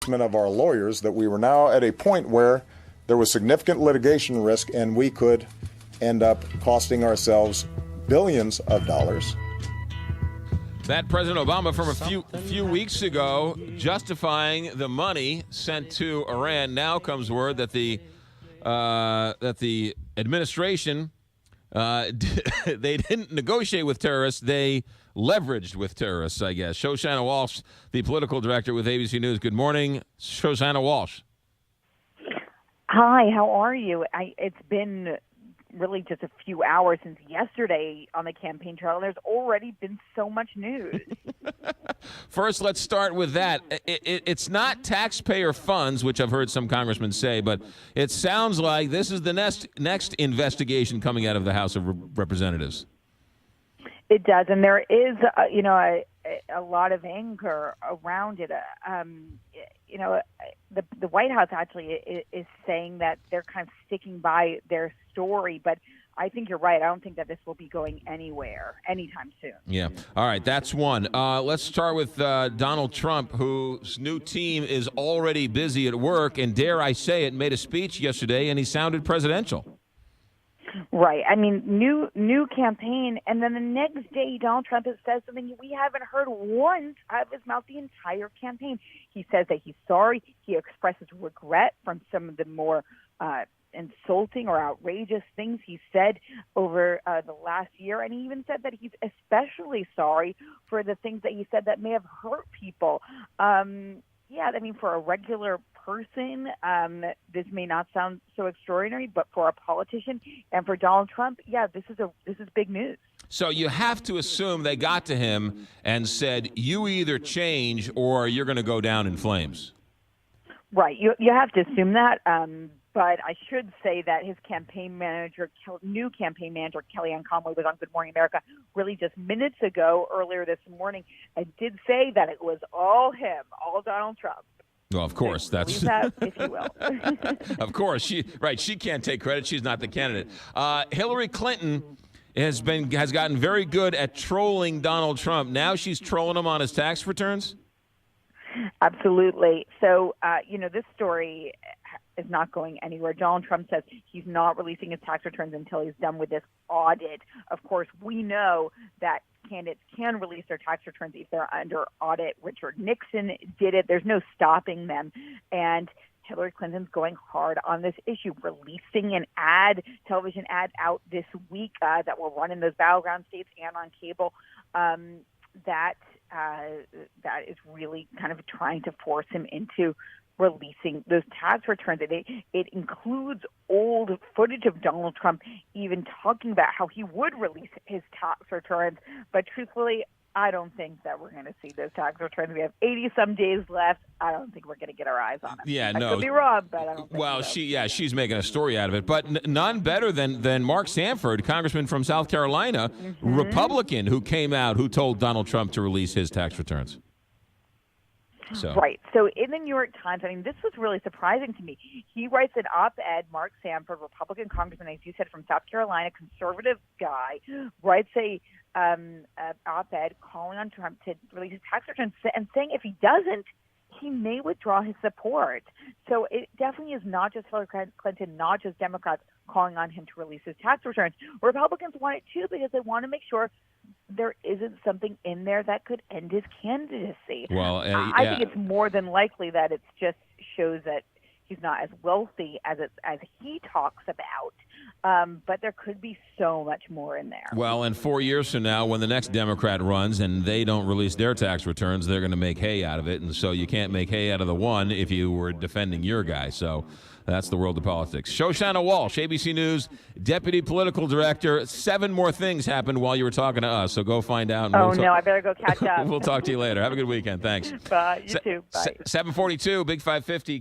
judgment of our lawyers that we were now at a point where there was significant litigation risk and we could end up costing ourselves billions of dollars. That President Obama from a few weeks ago justifying the money sent to Iran. Now comes word that the administration they didn't negotiate with terrorists; they leveraged with terrorists, I guess. Shoshana Walsh, the political director with ABC News. Good morning, Shoshana Walsh. Hi, how are you? It's been really just a few hours since yesterday on the campaign trail, and there's already been so much news. First, let's start with that. It's not taxpayer funds, which I've heard some congressmen say, but it sounds like this is the next investigation coming out of the House of Representatives. It does, and there is, a lot of anger around it. The White House actually is saying that they're kind of sticking by their story, but I think you're right. I don't think that this will be going anywhere anytime soon. Yeah. All right. That's one. Let's start with Donald Trump, whose new team is already busy at work, and dare I say it, made a speech yesterday, and he sounded presidential. Right. I mean, new campaign, and then the next day, Donald Trump has said something we haven't heard once out of his mouth the entire campaign. He says that he's sorry. He expresses regret from some of the more insulting or outrageous things he said over the last year, and he even said that he's especially sorry for the things that he said that may have hurt people. For a regular person, this may not sound so extraordinary, but for a politician and for Donald Trump, this is big news. So you have to assume they got to him and said, you either change or you're going to go down in flames. Right. You have to assume that. But I should say that his new campaign manager, Kellyanne Conway, was on Good Morning America really just minutes ago, earlier this morning, and did say that it was all him, all Donald Trump. Well, of course, that's that, if you will. Of course, she can't take credit. She's not the candidate. Hillary Clinton has gotten very good at trolling Donald Trump. Now she's trolling him on his tax returns. Absolutely. So, this story is not going anywhere. Donald Trump says he's not releasing his tax returns until he's done with this audit. Of course, we know that candidates can release their tax returns if they're under audit. Richard Nixon did it. There's no stopping them. And Hillary Clinton's going hard on this issue, releasing an television ad out this week that will run in those battleground states and on cable. That is really kind of trying to force him into releasing those tax returns. It includes old footage of Donald Trump even talking about how he would release his tax returns. But truthfully, I don't think that we're going to see those tax returns. We have 80-some days left. I don't think we're going to get our eyes on them. Yeah, I no. could be wrong, but I don't think well, so. she's making a story out of it. But none better than Mark Sanford, congressman from South Carolina, Republican, who came out, who told Donald Trump to release his tax returns. So. Right. So in the New York Times, this was really surprising to me. He writes an op-ed, Mark Sanford, Republican congressman, as you said, from South Carolina, conservative guy, writes a op-ed calling on Trump to release his tax returns and saying if he doesn't, he may withdraw his support. So it definitely is not just Hillary Clinton, not just Democrats calling on him to release his tax returns. Republicans want it too because they want to make sure there isn't something in there that could end his candidacy. Well, I think it's more than likely that it just shows that he's not as wealthy as he talks about. But there could be so much more in there. Well, and 4 years from now, when the next Democrat runs and they don't release their tax returns, they're going to make hay out of it. And so you can't make hay out of the one if you were defending your guy. So that's the world of politics. Shoshana Walsh, ABC News, Deputy Political Director. 7 more things happened while you were talking to us, so go find out. And I better go catch up. We'll talk to you later. Have a good weekend. Thanks. Bye. You too. Bye. 7:42, Big 550.